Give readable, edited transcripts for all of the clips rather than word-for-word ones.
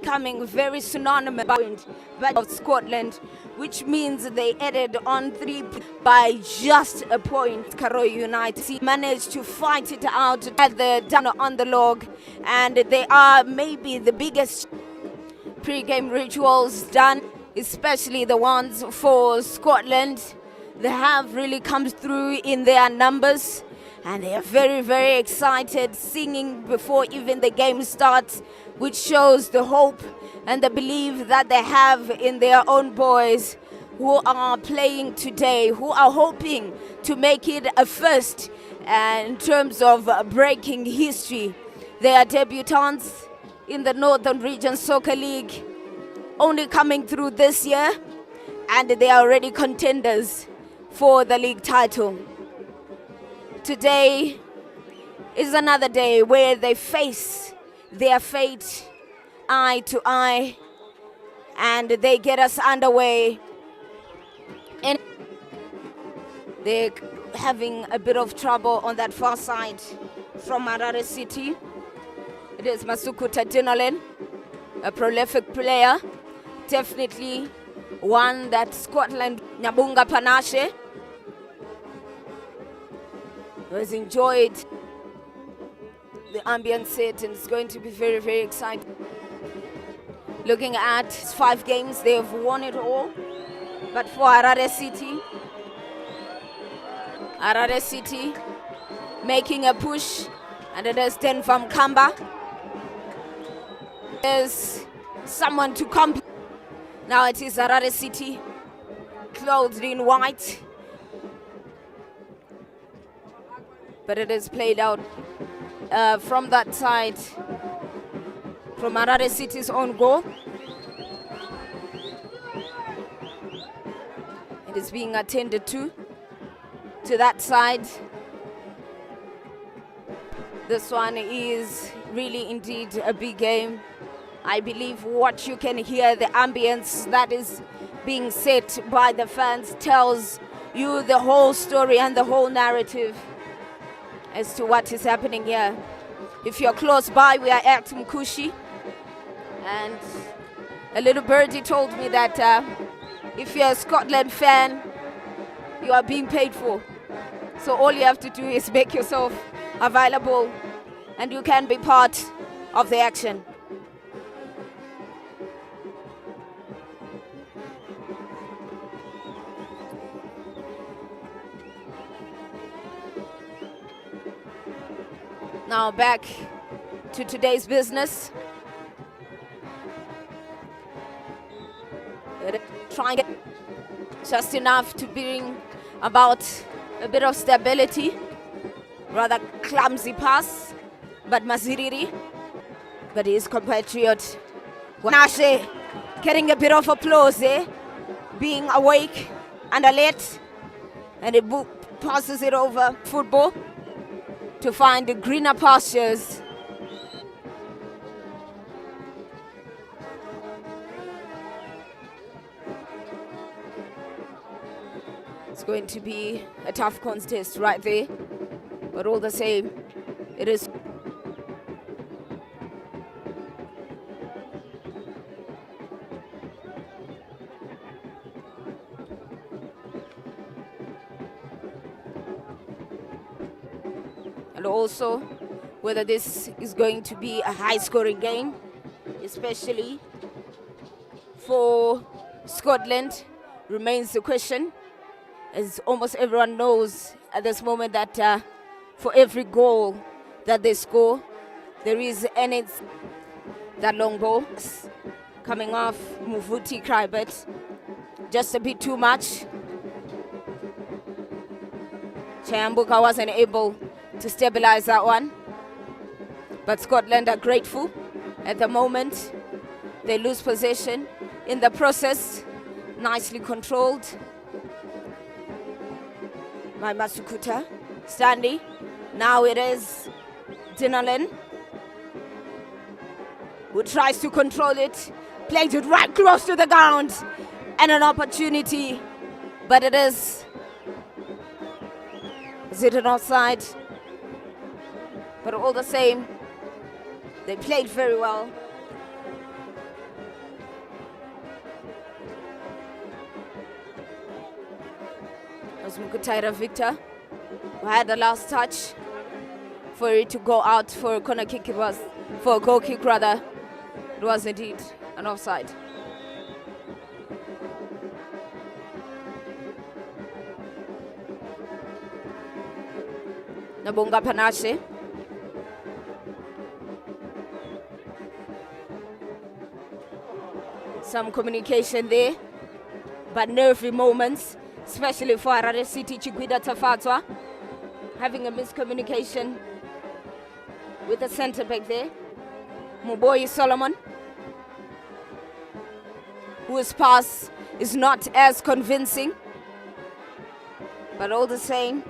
becoming very synonymous of Scotland, which means they added on 3 by just a point. Harare United managed to fight it out at the down on the log, and they are maybe the biggest pre-game rituals done, especially the ones for Scotland. They have really come through in their numbers, and they are very, very excited, singing before even the game starts, which shows the hope and the belief that they have in their own boys who are playing today, who are hoping to make it a first in terms of breaking history. They are debutants in the Northern Region Soccer League, only coming through this year, and they are already contenders for the league title. Today is another day where they face their fate eye to eye, and they get us underway. And they're having a bit of trouble on that far side from Harare City. It is Masukuta Dinalen, a prolific player, definitely one that Scotland, Nyabunga Panache, has enjoyed the ambience set, and it's going to be very, very exciting. Looking at 5 games, they have won it all. But for Harare City making a push, and it is Den from Kamba. There's someone to come. Now it is Harare City, clothed in white. But it is played out from that side, from Harare City's own goal. It is being attended to that side. This one is really indeed a big game. I believe what you can hear, the ambience that is being set by the fans, tells you the whole story and the whole narrative as to what is happening here. If you're close by, we are at Mkushi, and a little birdie told me that if you're a Scotland fan, you are being paid for. So all you have to do is make yourself available, and you can be part of the action. Now back to today's business. Trying just enough to bring about a bit of stability. Rather clumsy pass, but Maziriri, but his compatriot Nashe getting a bit of applause, being awake and alert, and he passes it over football to find the greener pastures. It's going to be a tough contest right there, but all the same, it is. And also, whether this is going to be a high-scoring game, especially for Scotland, remains the question. As almost everyone knows at this moment that for every goal that they score, there is that long ball coming off Muvuti cry, but just a bit too much. Chayambuka wasn't able to stabilize that one, but Scotland are grateful at the moment. They lose possession in the process, nicely controlled by Masukuta. Stanley, now it is Dinalen who tries to control it, plays it right close to the ground, and an opportunity, but it is it an offside? But all the same, they played very well. was Mukutaira Victor, who had the last touch for it to go out for a corner kick. It was for a goal kick rather. It was indeed an offside. Nabonga Panache. Some communication there, but nervy moments, especially for Harare City. Chikwida Tafatwa having a miscommunication with the centre back there, Muboyi Solomon, whose pass is not as convincing, but all the same,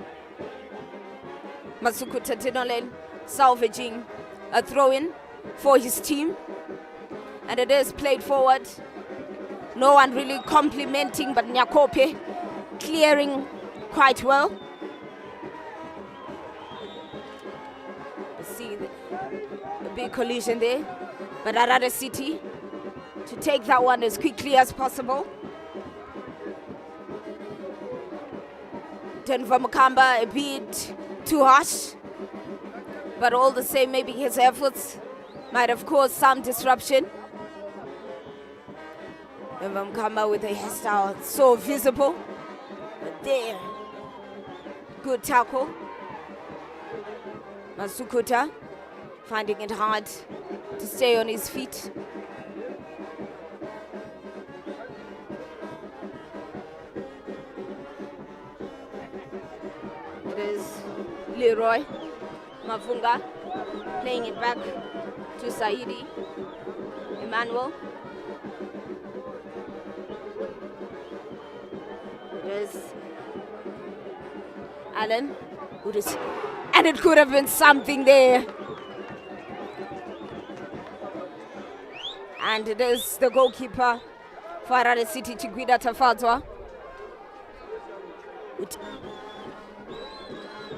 Masukuta Tinolen salvaging a throw-in for his team, and it is played forward. No one really complimenting, but Nyakope clearing quite well. See the big collision there, but Harare City to take that one as quickly as possible. Denver Mukamba a bit too harsh, but all the same, maybe his efforts might have caused some disruption. Denver Mukamba with a hairstyle so visible, but there, good tackle. Masukuta finding it hard to stay on his feet. It is Leroy Mafunga playing it back to Saidi Emmanuel. It is Allen, and it could have been something there. And it is the goalkeeper for Harare City, Chikwida Tafatwa.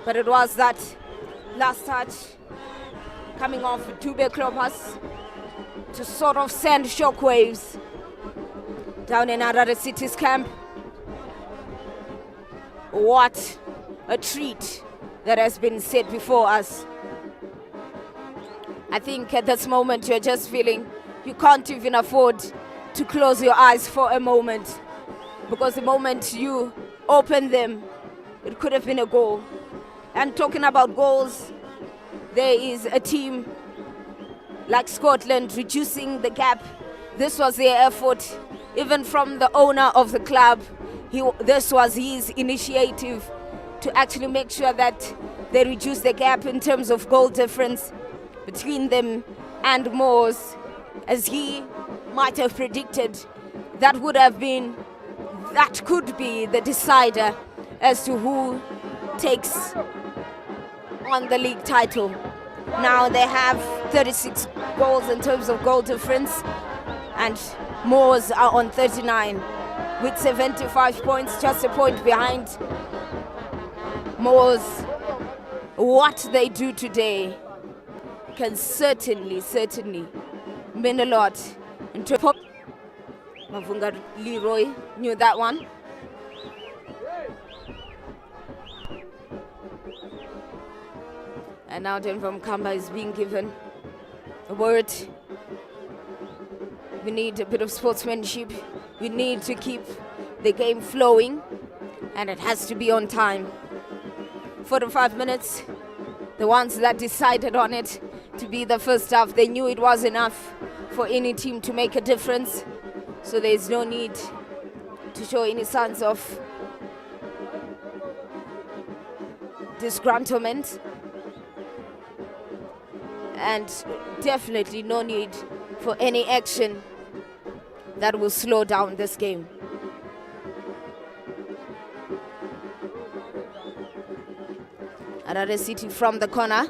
But it was that last touch coming off Dube Klopas to sort of send shockwaves down in Harare City's camp. What a treat that has been set before us. I think at this moment you're just feeling you can't even afford to close your eyes for a moment, because the moment you open them, it could have been a goal. And talking about goals, there is a team like Scotland reducing the gap. This was their effort, even from the owner of the club. This was his initiative to actually make sure that they reduce the gap in terms of goal difference between them and Moors. As he might have predicted, that could be the decider as to who takes on the league title. Now they have 36 goals in terms of goal difference, and Moors are on 39 with 75 points, just a point behind Moors. What they do today can certainly mean a lot. Mavunga Leroy knew that one. And now Denver Mukamba is being given a word. We need a bit of sportsmanship. We need to keep the game flowing, and it has to be on time. 45 minutes, the ones that decided on it to be the first half, they knew it was enough for any team to make a difference. So there's no need to show any signs of disgruntlement. And definitely no need for any action that will slow down this game. Harare City from the corner,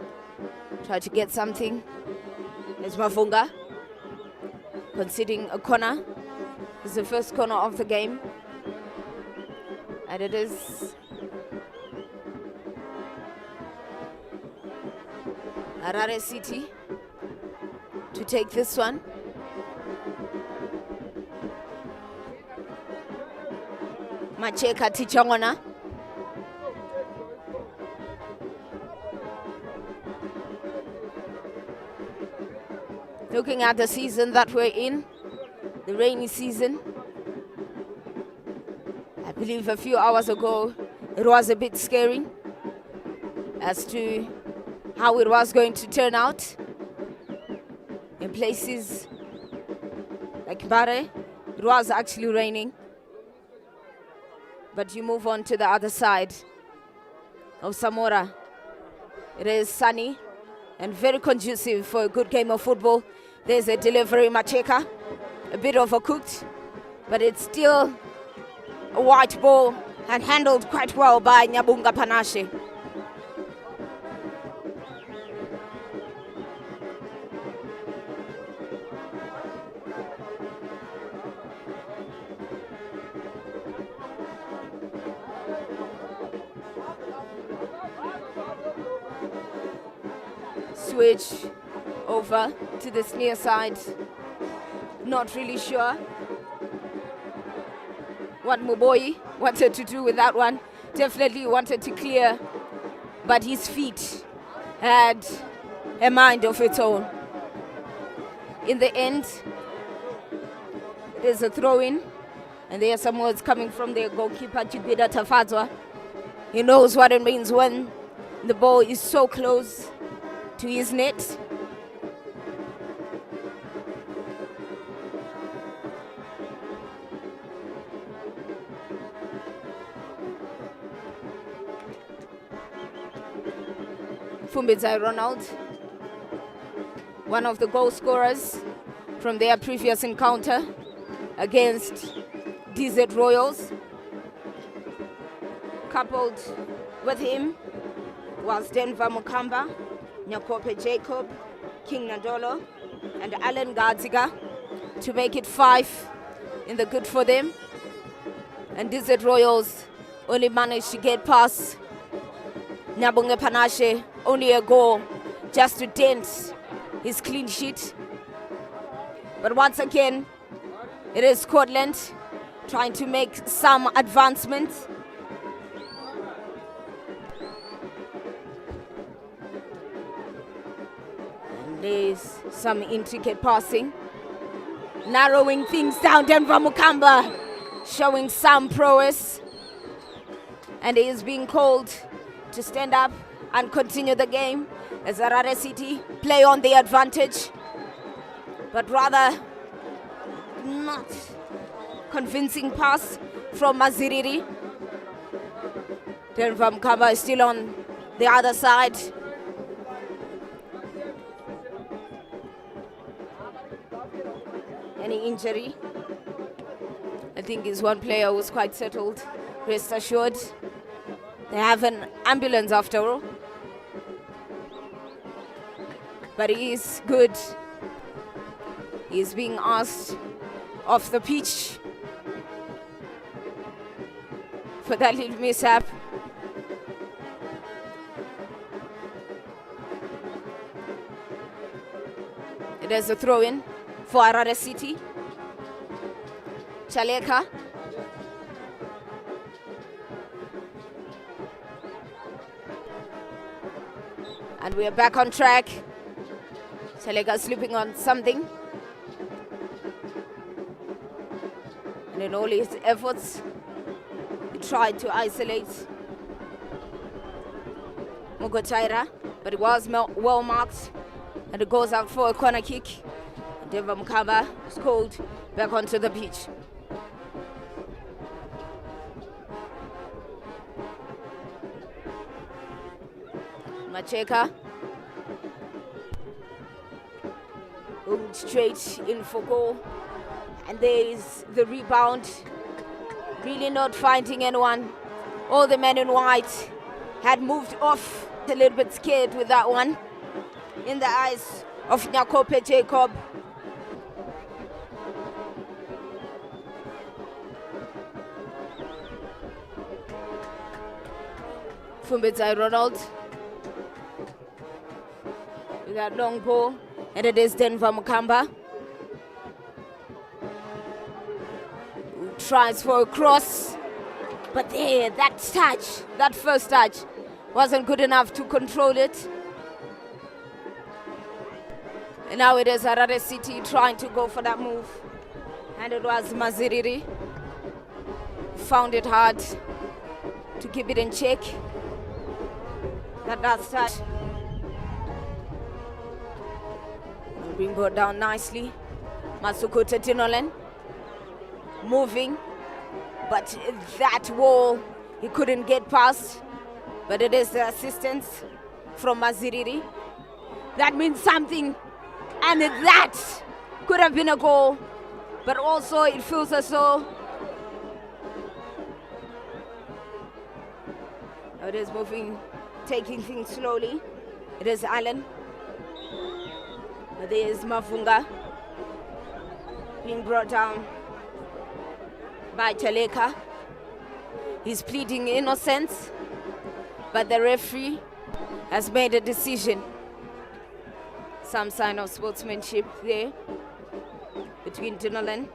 try to get something. There's Mafunga conceding a corner. It's the first corner of the game, and it is Harare City to take this one. Macheka Tichongona looking at the season that we're in, the rainy season. I believe a few hours ago it was a bit scary as to how it was going to turn out. In places like Harare, it was actually raining. But you move on to the other side of Samora. It is sunny and very conducive for a good game of football. There's a delivery, Macheka, a bit overcooked, but it's still a white ball and handled quite well by Nyabunga Panache. Switch over to this near side. Not really sure what Muboi wanted to do with that one. Definitely wanted to clear, but his feet had a mind of its own. In the end, there's a throw-in, and there are some words coming from their goalkeeper, Jibida Tafadzwa. He knows what it means when the ball is so close to his net. Fumbizai Ronald, one of the goal scorers from their previous encounter against DZ Royals. Coupled with him was Denver Mukamba, Nyakope Jacob, King Nadolo, and Alan Gadziga to make it 5 in the good for them. And DZ Royals only managed to get past Nyabunge Panache, only a goal just to dent his clean sheet. But once again, it is Scotland trying to make some advancements. And there's some intricate passing, narrowing things down. Denver Mukamba showing some prowess, and he is being called to stand up and continue the game as Harare City play on the advantage, but rather not convincing pass from Maziriri. Denver Mukamba is still on the other side. Any injury? I think is one player who's quite settled, rest assured. They have an ambulance after all. But he is good. He is being asked off the pitch for that little mishap. It is a throw-in for Harare City. Chaleka. And we are back on track. Chaleka slipping on something. And in all his efforts, he tried to isolate Mugochaira, but it was well marked. And it goes out for a corner kick. Denver Mukamba is called back onto the pitch. Macheka. Straight in for goal. And there is the rebound. Really not finding anyone. All the men in white had moved off, a little bit scared with that one. In the eyes of Nyakope Jacob. Fumbizai Ronald with that long ball, and it is Denver Mukamba who tries for a cross, but there, that touch, that first touch wasn't good enough to control it. And now it is Harare City trying to go for that move. And it was Maziriri. Found it hard to keep it in check. That does start. Being brought down nicely. Masukuta Tinolen moving, but that wall he couldn't get past. But it is the assistance from Maziriri. That means something, and that could have been a goal, but also it feels as though it is moving, taking things slowly. It is Allen. There is Mavunga being brought down by Chaleka. He's pleading innocence, but the referee has made a decision. Some sign of sportsmanship there between Dinolen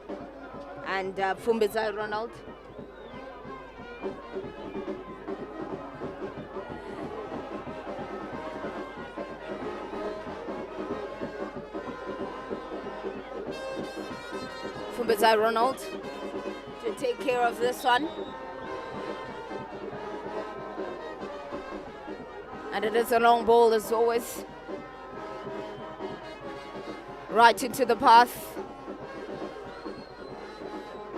and Fumbezai Ronald. Fumbezai Ronald to take care of this one. And it is a long ball as always. Right into the path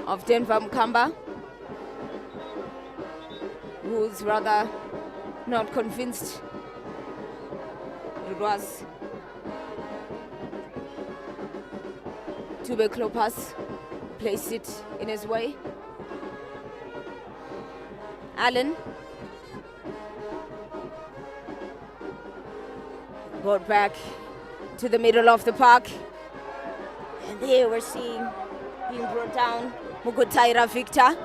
of Denver Mkamba, who's rather not convinced it was Tube Klopas placed it in his way. Allen brought back to the middle of the park. And there we're seeing being brought down Mugutaira Victor.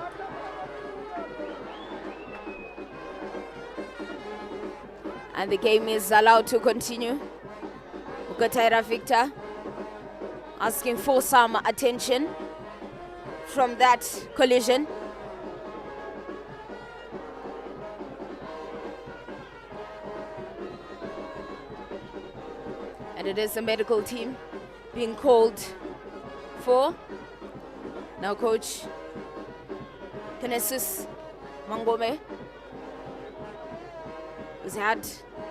And the game is allowed to continue. Mugutaira Victor asking for some attention from that collision. And it is the medical team being called for. Now coach Kinesis Mangome, who's had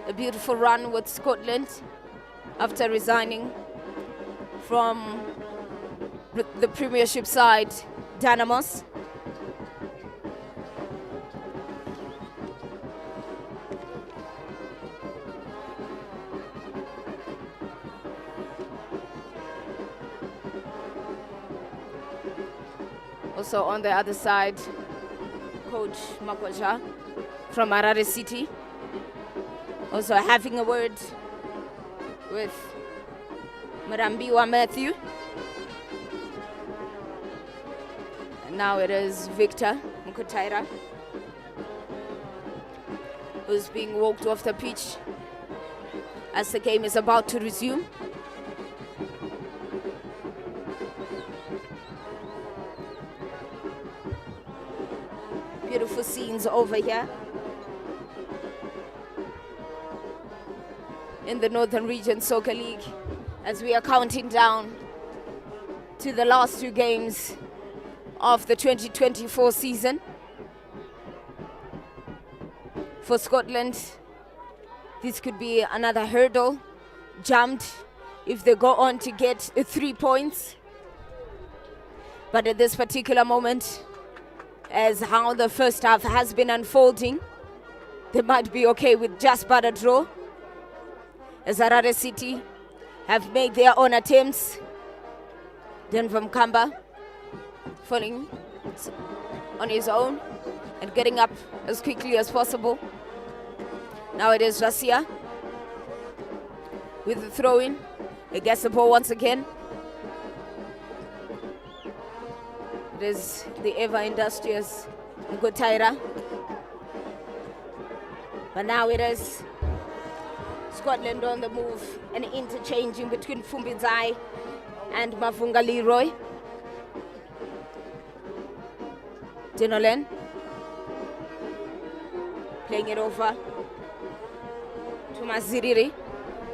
a beautiful run with Scotland after resigning from the Premiership side, Dynamos. Also on the other side, Coach Makwaja from Harare City, also having a word with Murambiwa Matthew. And now it is Victor Mukutaira who's being walked off the pitch as the game is about to resume. Beautiful scenes over here in the Northern Region Soccer League as we are counting down to the last two games of the 2024 season. For Scotland, this could be another hurdle jumped if they go on to get 3 points. But at this particular moment, as how the first half has been unfolding, they might be okay with just but a draw, as Harare City have made their own attempts. Denver Mkamba falling on his own and getting up as quickly as possible. Now it is Rasia with the throw-in. He gets the ball once again. It is the ever-industrious Mugutaira. But now it is Scotland on the move and interchanging between Fumbizai and Mavunga Leroy. Dinolen playing it over to Maziriri.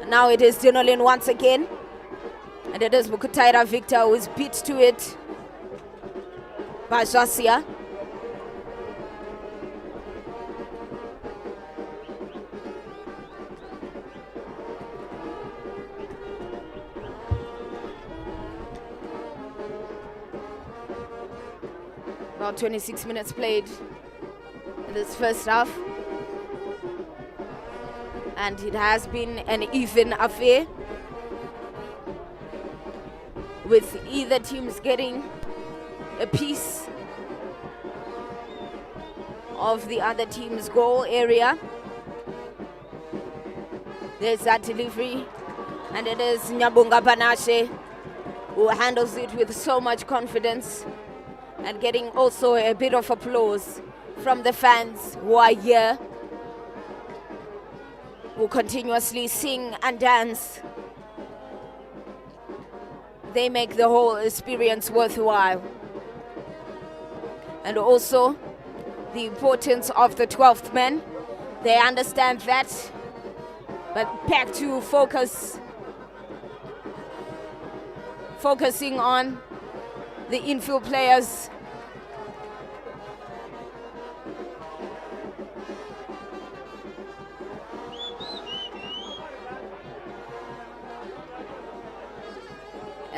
And now it is Dinolen once again. And it is Bukutaira Victor who is beat to it by Jasia. About 26 minutes played in this first half. And it has been an even affair, with either teams getting a piece of the other team's goal area. There's that delivery, and it is Nyabunga Panashe who handles it with so much confidence, and getting also a bit of applause from the fans who are here, who continuously sing and dance. They make the whole experience worthwhile. And also the importance of the 12th man. They understand that, but back to focusing on the infield players.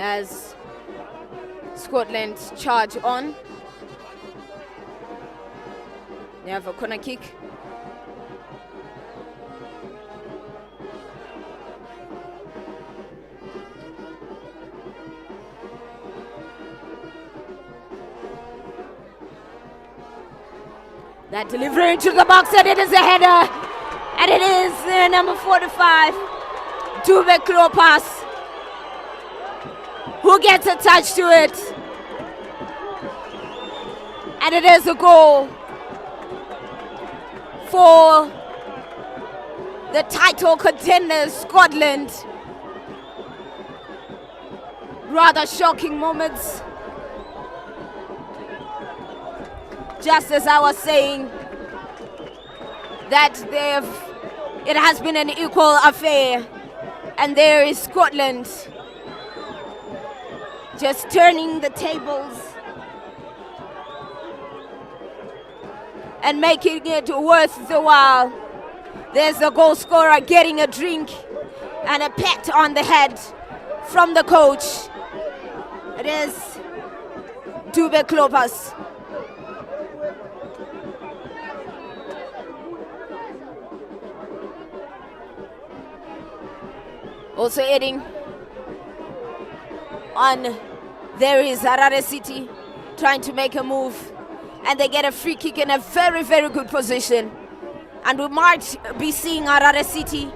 As Scotland charge on. They have a corner kick. That delivery into the box, and it is a header. And it is number 45, Dube Klopas, who gets attached to it. And it is a goal for the title contenders, Scotland. Rather shocking moments. Just as I was saying, that it has been an equal affair. And there is Scotland just turning the tables and making it worth the while. There's the goal scorer getting a drink and a pat on the head from the coach. It is Dube Klopas. Also adding on, there is Harare City trying to make a move, and they get a free kick in a very, very good position. And we might be seeing Harare City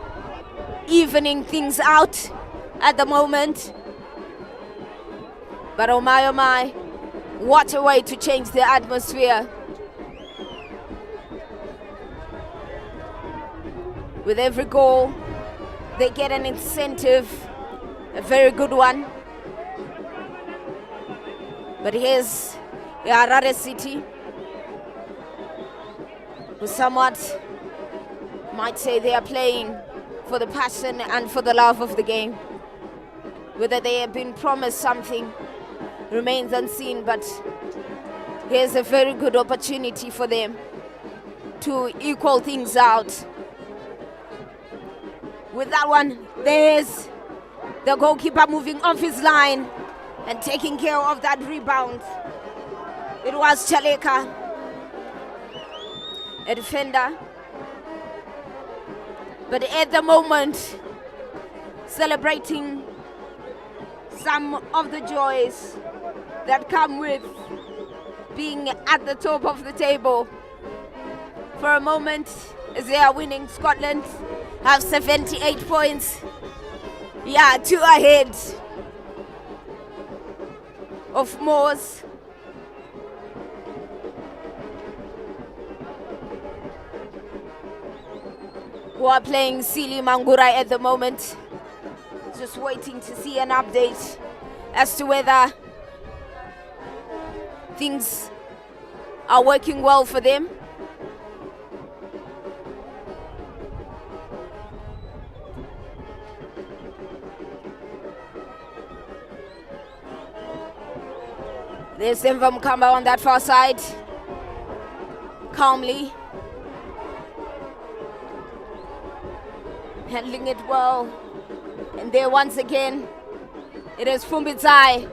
evening things out at the moment. But oh my, what a way to change the atmosphere. With every goal, they get an incentive, a very good one. But here's Harare City, who somewhat might say they are playing for the passion and for the love of the game. Whether they have been promised something remains unseen, but here's a very good opportunity for them to equal things out. With that one, there's the goalkeeper moving off his line and taking care of that rebound. It was Chaleka, a defender. But at the moment, celebrating some of the joys that come with being at the top of the table. For a moment, as they are winning, Scotland have 78 points. Yeah, 2 ahead of Moors. Who are playing Sili Mangurai at the moment. Just waiting to see an update as to whether things are working well for them. There's Mkamba on that far side. Calmly. Handling it well. And there once again, it is Fumbizai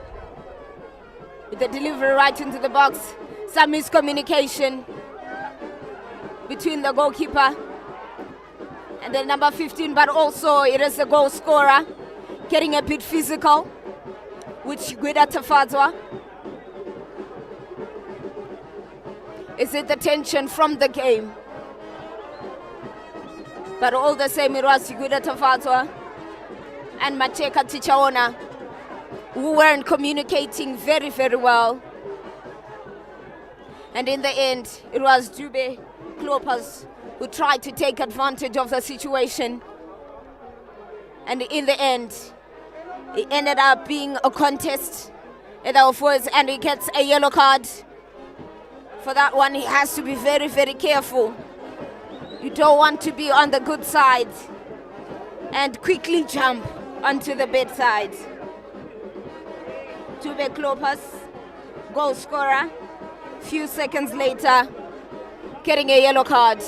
with the delivery right into the box. Some miscommunication between the goalkeeper and the number 15, but also it is the goal scorer getting a bit physical with Gwida Tafadzwa. Is it the tension from the game? But all the same, it was Gwida Tafadzwa and Macheka Tichaona who weren't communicating very, very well. And in the end, it was Dube Klopas who tried to take advantage of the situation. And in the end, it ended up being a contest. And he gets a yellow card. For that one, he has to be very, very careful. You don't want to be on the good side and quickly jump onto the bad side. Dube Klopas, goal scorer, few seconds later, getting a yellow card.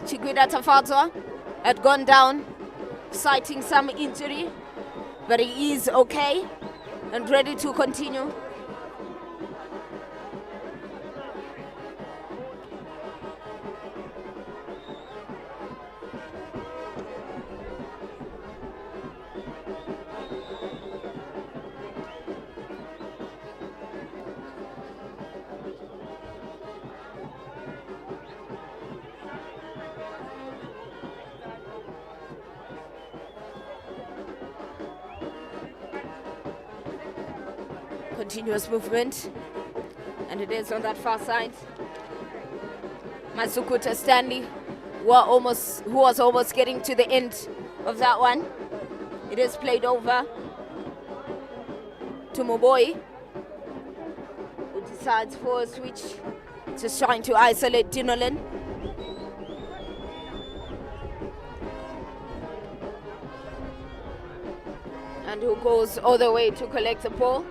Chigwida Tafadzwa had gone down, citing some injury, but he is okay and ready to continue. Continuous movement, and it is on that far side. Masukuta Stanley, who was almost getting to the end of that one. It is played over to Moboi, who decides for a switch, just trying to isolate Dinolen. And who goes all the way to collect the ball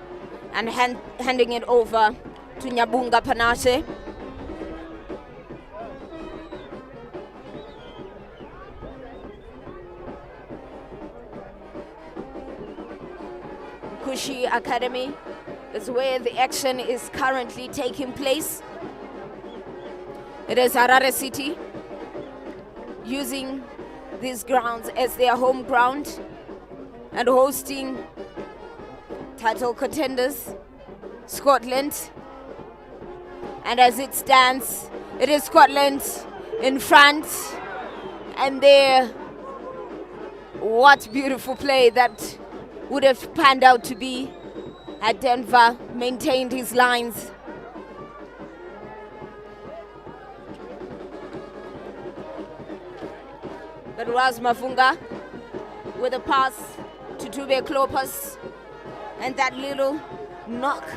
and handing it over to Nyabunga Panashe. Kushi Academy is where the action is currently taking place. It is Harare City using these grounds as their home ground and hosting title contenders, Scotland. And as it stands, it is Scotland in front. And there, what beautiful play that would have panned out to be had Denver maintained his lines. But Raz Mafunga with a pass to Dube Klopas. And that little knock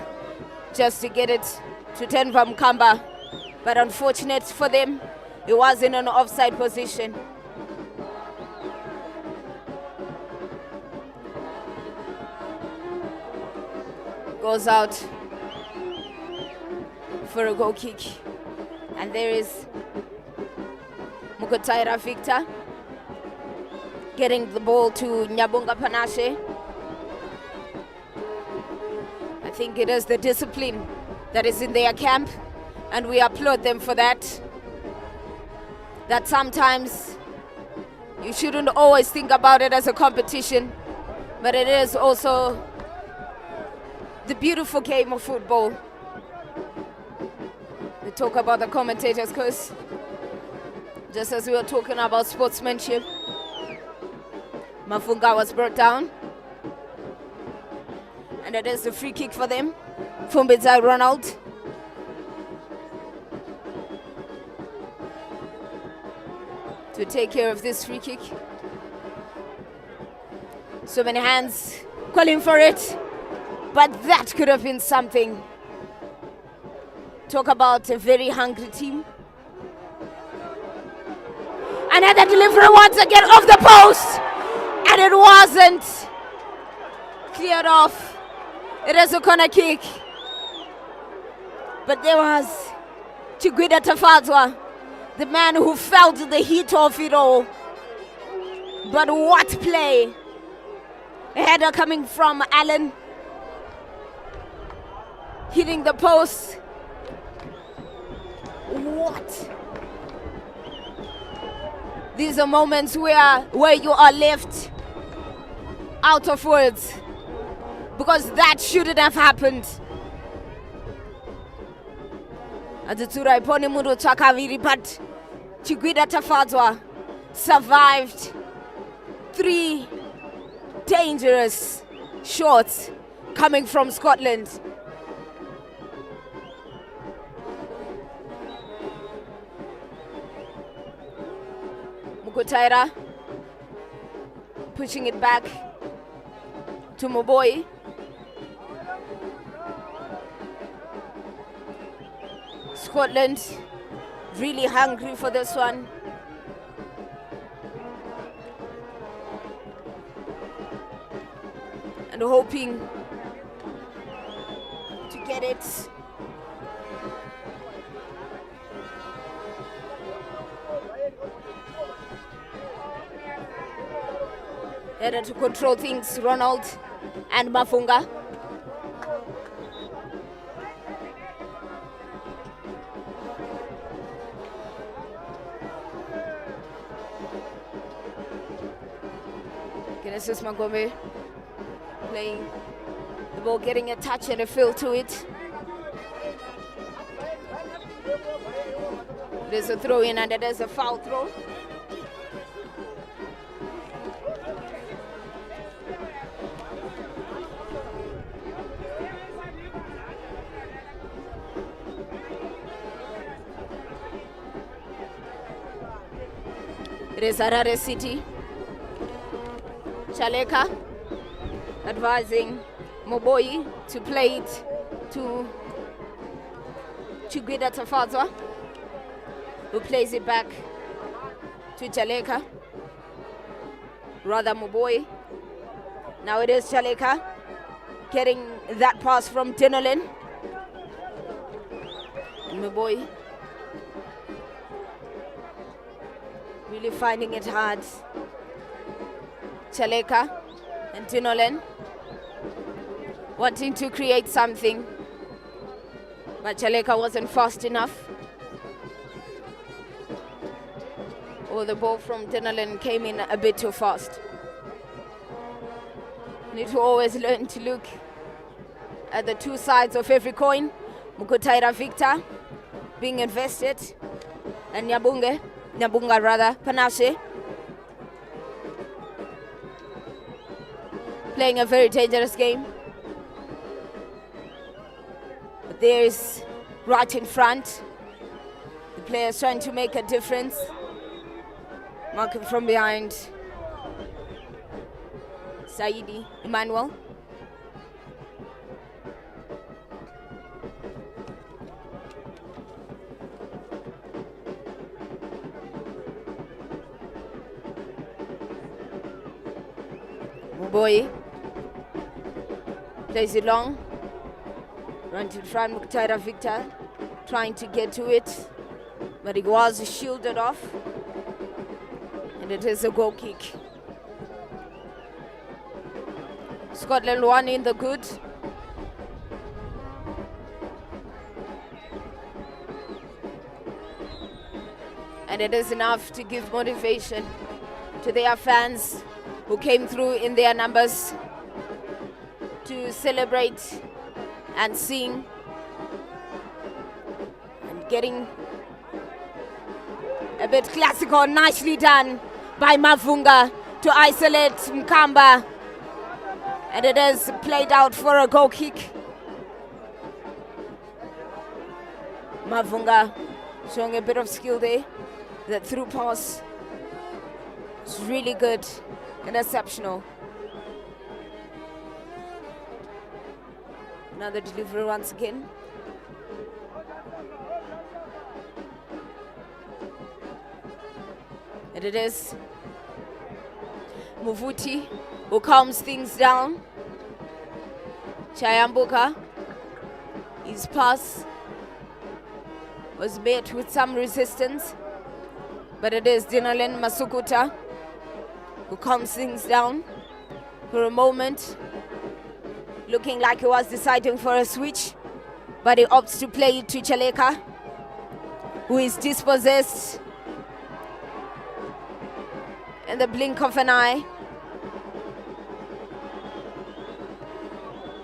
just to get it to Denver Mkamba. But unfortunate for them, it was in an offside position. Goes out for a goal kick. And there is Mukotaira Victor getting the ball to Nyabunga Panashe. I think it is the discipline that is in their camp, and we applaud them for that. That sometimes you shouldn't always think about it as a competition, but it is also the beautiful game of football. We talk about the commentators, because just as we were talking about sportsmanship, Mafunga was brought down. And it is a free kick for them from Bedzai Ronald. To take care of this free kick. So many hands calling for it. But that could have been something. Talk about a very hungry team. Another delivery once again off the post. And it wasn't cleared off It is a corner kick. But there was Chigwida Tafadzwa, the man who felt the heat of it all. But what play! A header coming from Allen, hitting the post. What? These are moments where you are left out of words, because that shouldn't have happened. Adzutsura ipone mundu tsvakaviri, but Chigwida Tafadzwa survived 3 dangerous shots coming from Scotland. Mukutaira pushing it back to Moboi. Scotland really hungry for this one. And hoping to get it. Better to control things, Ronald and Mafunga. Genesis Magome playing the ball, getting a touch and a feel to it. There's a throw in and there's a foul throw. It is Harare City. Chaleka advising Moboi to play it to Chigwida Tafadzwa, who plays it back to Chaleka. Rather Moboi. Now it is Chaleka getting that pass from Dinolin. And Moboi really finding it hard. Chaleka and Dinolin wanting to create something, but Chaleka wasn't fast enough. Or the ball from Dinolin came in a bit too fast. Need to always learn to look at the two sides of every coin. Mukutaira Victor being invested, and Nyabunga Panashe playing a very dangerous game. But there is right in front, the players trying to make a difference. Marking from behind, Saidi Emmanuel. Mboyi plays it long. Run to front, Muktaira Victor trying to get to it, but it was shielded off. And it is a goal kick. Scotland won in the good. And it is enough to give motivation to their fans who came through in their numbers to celebrate and sing and getting a bit classical. Nicely done by Mavunga to isolate Mkamba, and it is played out for a goal kick. Mavunga showing a bit of skill there. The through pass is really good and exceptional. Another delivery once again. And it is Muvuti who calms things down. Chayambuka, his pass was met with some resistance, but it is Dinalen Masukuta who calms things down for a moment, looking like he was deciding for a switch, but he opts to play it to Chaleka, who is dispossessed in the blink of an eye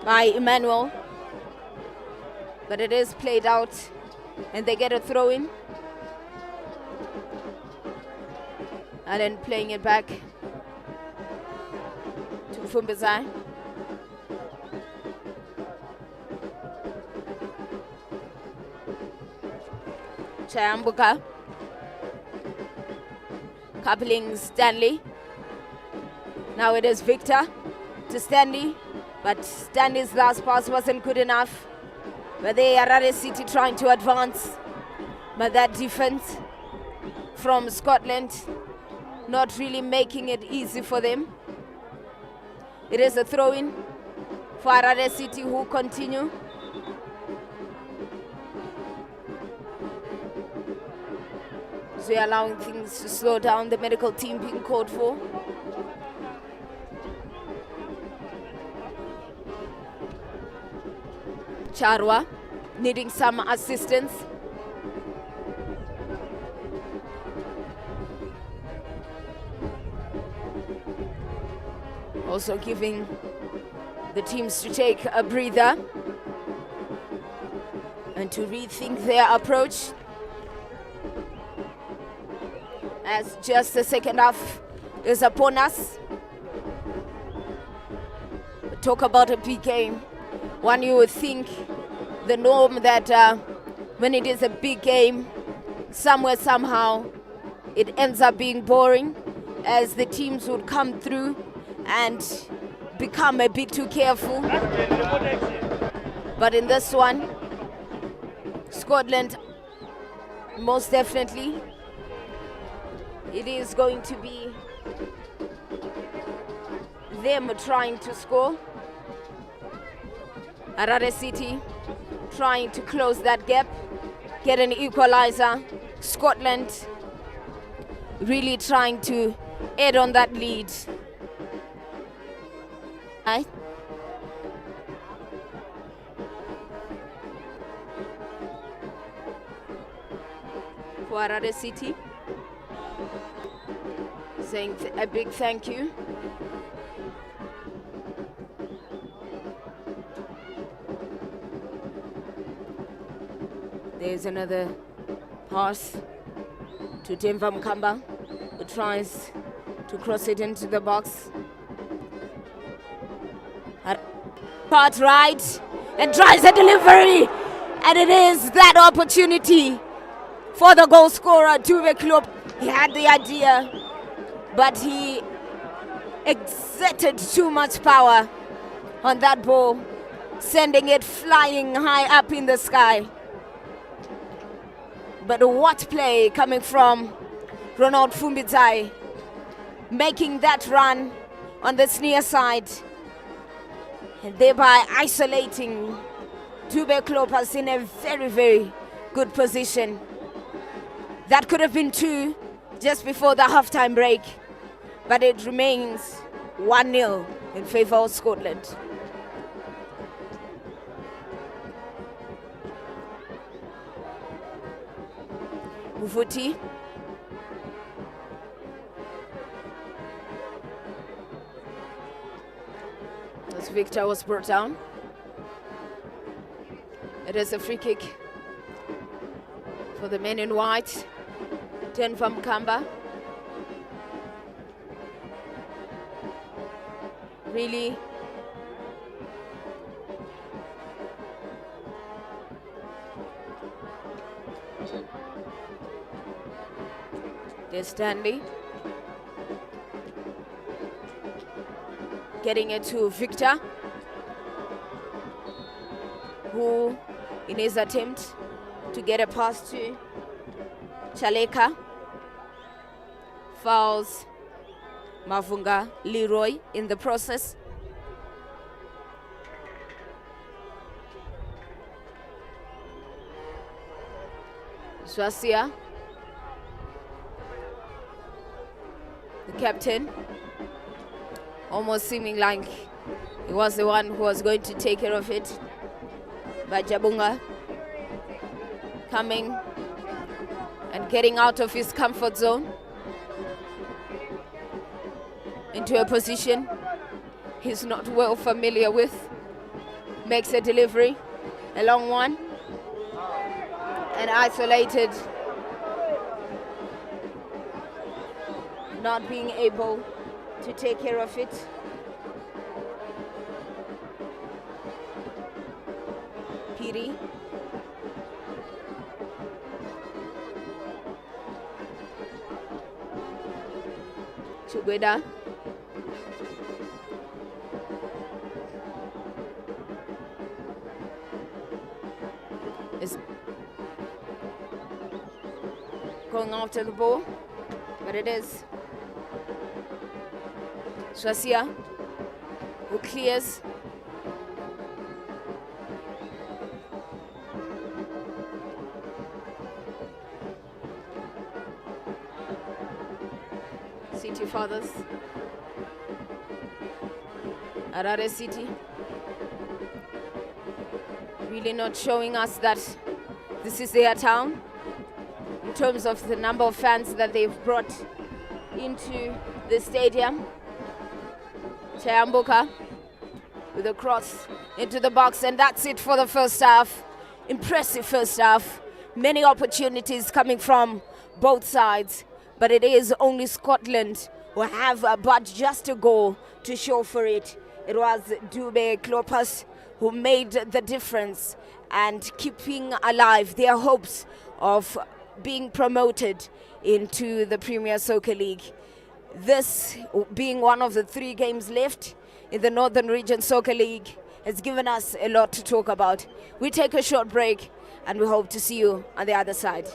by Emmanuel, but it is played out and they get a throw in, and then playing it back to Fumbizai. Chayambuka coupling Stanley. Now it is Victor to Stanley, but Stanley's last pass wasn't good enough. But they Harare City trying to advance, but that defense from Scotland not really making it easy for them. It is a throw-in for Harare City, who continue. So we're allowing things to slow down, the medical team being called for. Charwa needing some assistance. Also giving the teams to take a breather and to rethink their approach, as just the second half is upon us. Talk about a big game. One you would think the norm that when it is a big game, somewhere, somehow, it ends up being boring, as the teams would come through and become a bit too careful. But in this one, Scotland, most definitely, it is going to be them trying to score. Harare City trying to close that gap, get an equalizer. Scotland really trying to add on that lead. Right. For Harare City, saying a big thank you. There's another pass to Temva Mkamba, who tries to cross it into the box. Part right and tries a delivery, and it is that opportunity for the goal scorer, Dube Club. He had the idea, but he exerted too much power on that ball, sending it flying high up in the sky. But what play coming from Ronald Fumbizai, making that run on this near side, and thereby isolating Dube Klopas in a very, very good position. That could have been 2 just before the halftime break, but it remains 1-0 in favor of Scotland. Bufuti. As Victor was brought down. It is a free kick for the men in white. Temva Mkamba. Really there's Stanley getting it to Victor, who in his attempt to get a pass to Chaleka fouls Mavunga Leroy in the process. Swasia, the captain, almost seeming like he was the one who was going to take care of it. But Jabunga coming and getting out of his comfort zone into a position he's not well familiar with. Makes a delivery, a long one, and isolated, not being able to take care of it. Piri. Chugweda. Is going after the ball, but it is Swasia who clears. City Fathers, Harare City, really not showing us that this is their town in terms of the number of fans that they've brought into the stadium. Chayambuka with a cross into the box, and that's it for the first half. Impressive first half. Many opportunities coming from both sides, but it is only Scotland who have but just a goal to show for it. It was Dube Klopas who made the difference and keeping alive their hopes of being promoted into the Premier Soccer League. This being one of the 3 games left in the Northern Region Soccer League has given us a lot to talk about. We take a short break and we hope to see you on the other side.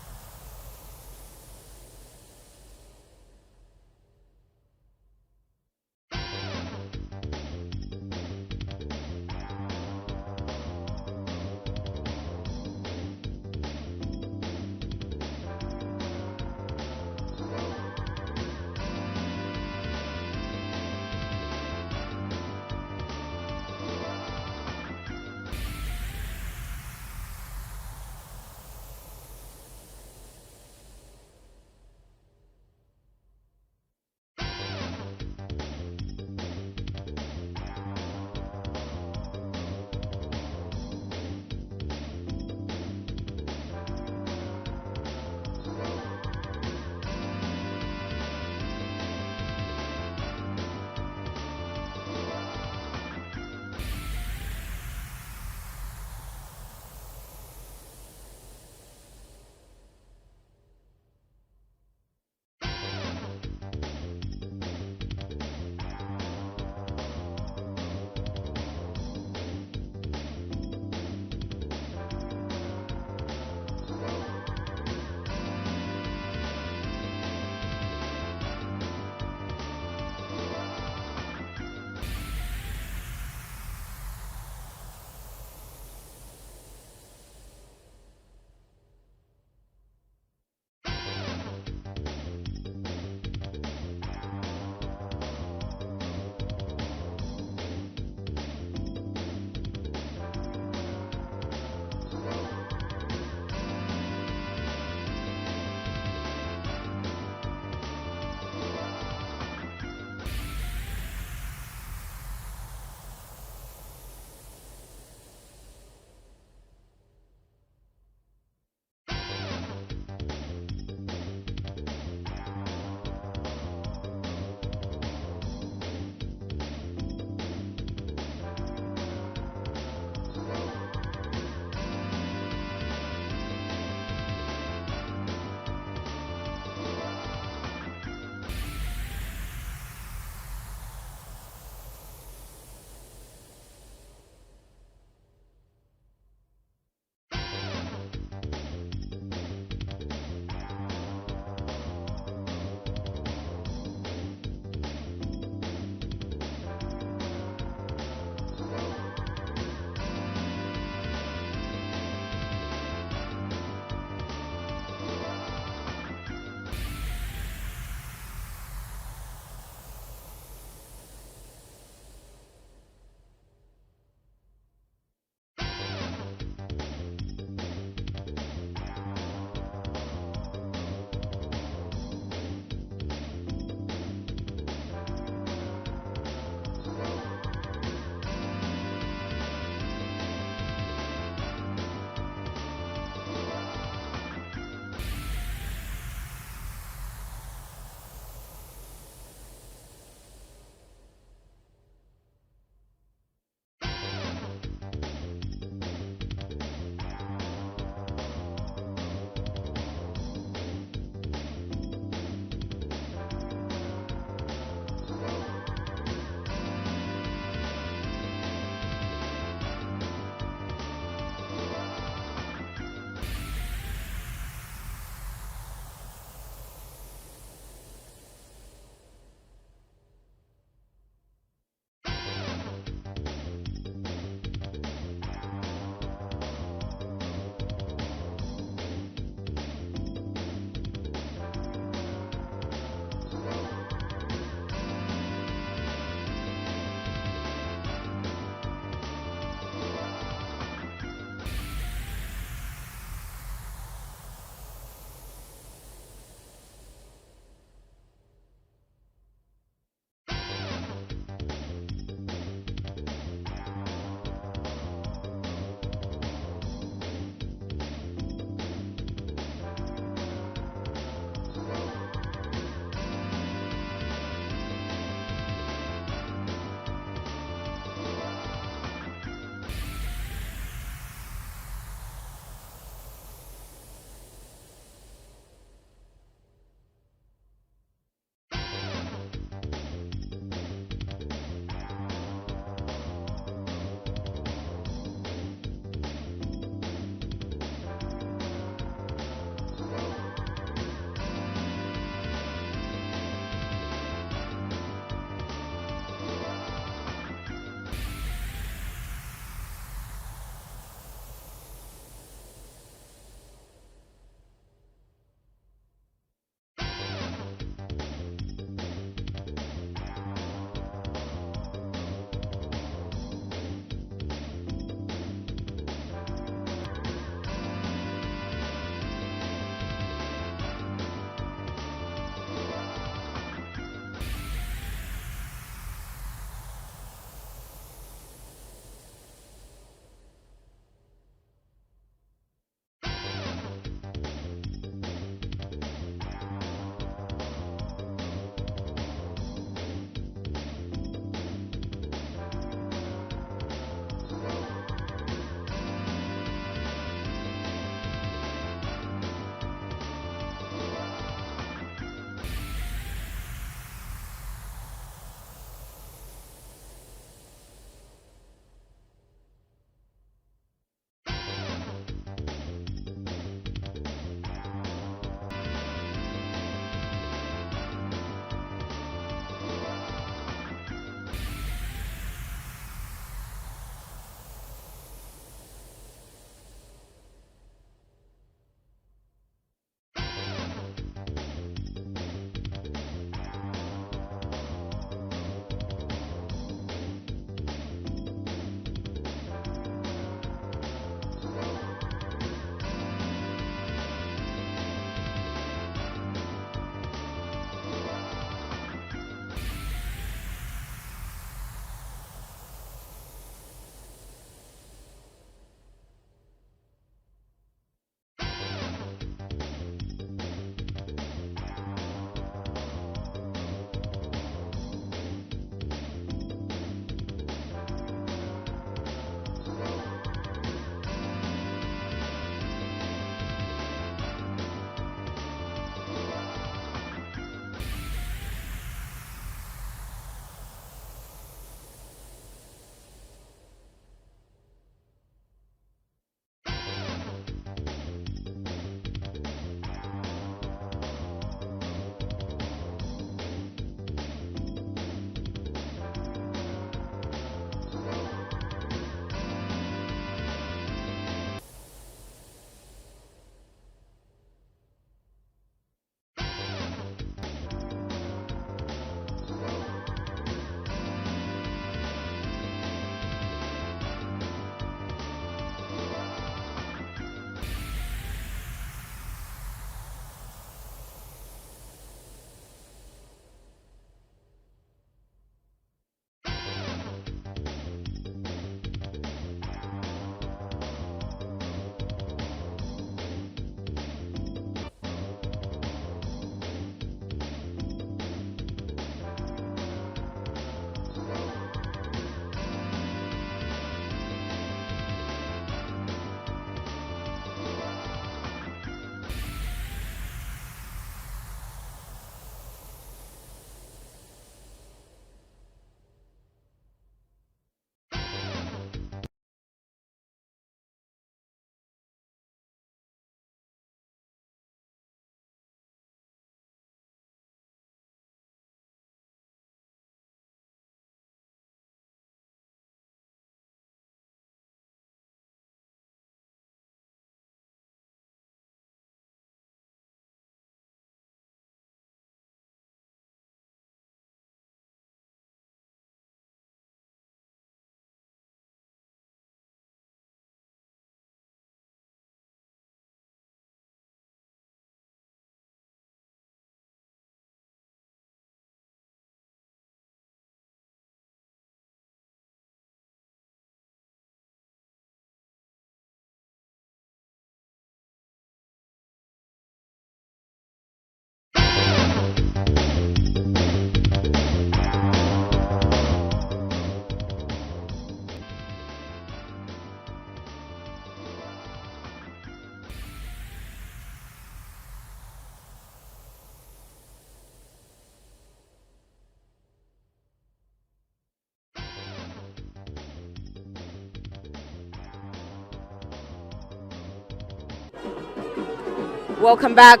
Welcome back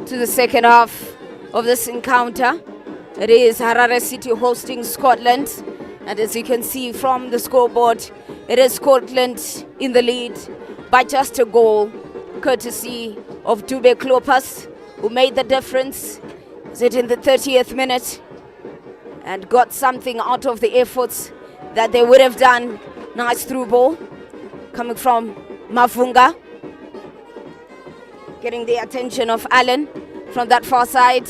to the second half of this encounter. It is Harare City hosting Scotland, and as you can see from the scoreboard, it is Scotland in the lead by just a goal, courtesy of Dube Klopas, who made the difference. Was it in the 30th minute? And got something out of the efforts that they would have done. Nice through ball coming from Mavunga, getting the attention of Allen from that far side.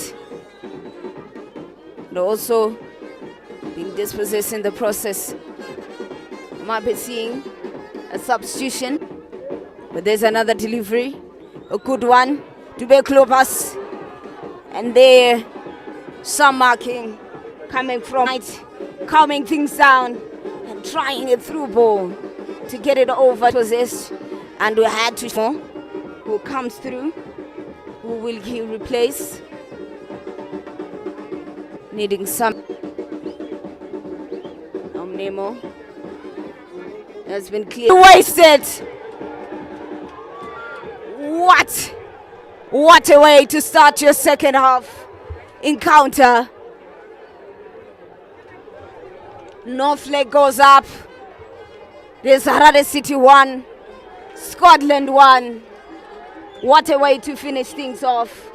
And also being dispossessed in the process. Might be seeing a substitution, but there's another delivery, a good one. Dube Klopas, and there some marking coming from right, calming things down and trying a through ball to get it over possessed. And we had to who comes through, who will he replace? Needing some. Nemo has been clear. Wasted. What a way to start your second half encounter. North leg goes up. There's Harare City 1, Scotland 1. What a way to finish things off.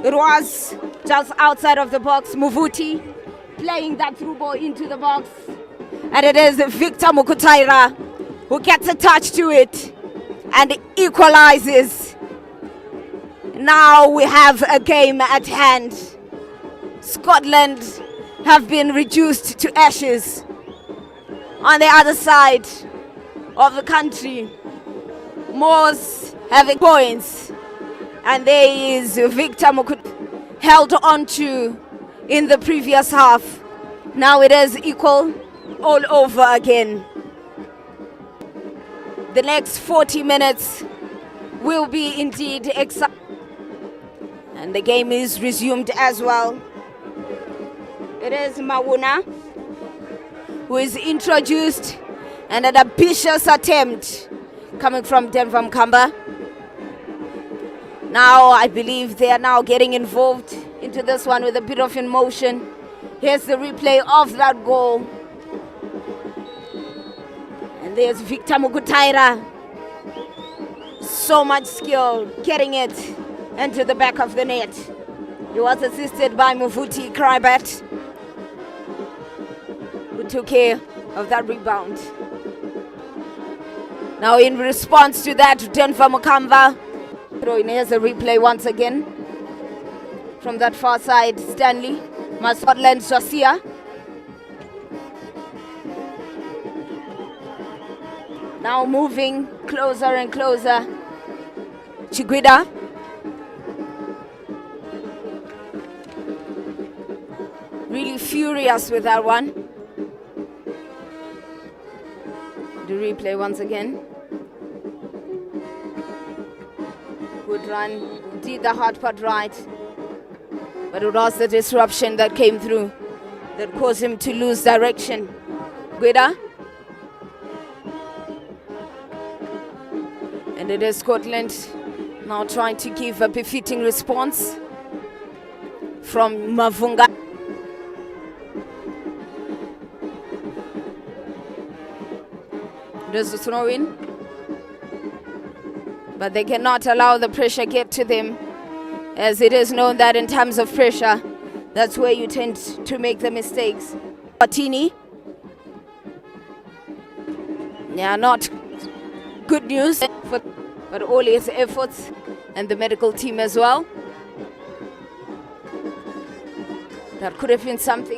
It was just outside of the box. Muvuti playing that through ball into the box. And it is Victor Mukutaira who gets a touch to it and equalizes. Now we have a game at hand. Scotland have been reduced to ashes. On the other side of the country, Moors having points, and there is Victor Mukut held on to in the previous half. Now it is equal all over again. The next 40 minutes will be indeed exciting, and the game is resumed as well. It is Mawuna who is introduced, and an ambitious attempt coming from Denver Mkamba. Now I believe they are now getting involved into this one with a bit of emotion. Here's the replay of that goal. And there's Victor Mukutaira. So much skill getting it into the back of the net. He was assisted by Muvuti Kraibat, who took care of that rebound. Now in response to that, Denver Mukamba throwing. Here's a replay once again from that far side. Stanley, Scotland Josia. Now moving closer and closer. Chiguida. Really furious with that one. The replay once again. Good run, did the hard part right, but it was the disruption that came through that caused him to lose direction. Guida, and it is Scotland now trying to give a befitting response from Mavunga. There's a throw in, but they cannot allow the pressure get to them, as it is known that in times of pressure, that's where you tend to make the mistakes. Patini, yeah, not good news, but all his efforts and the medical team as well. That could have been something.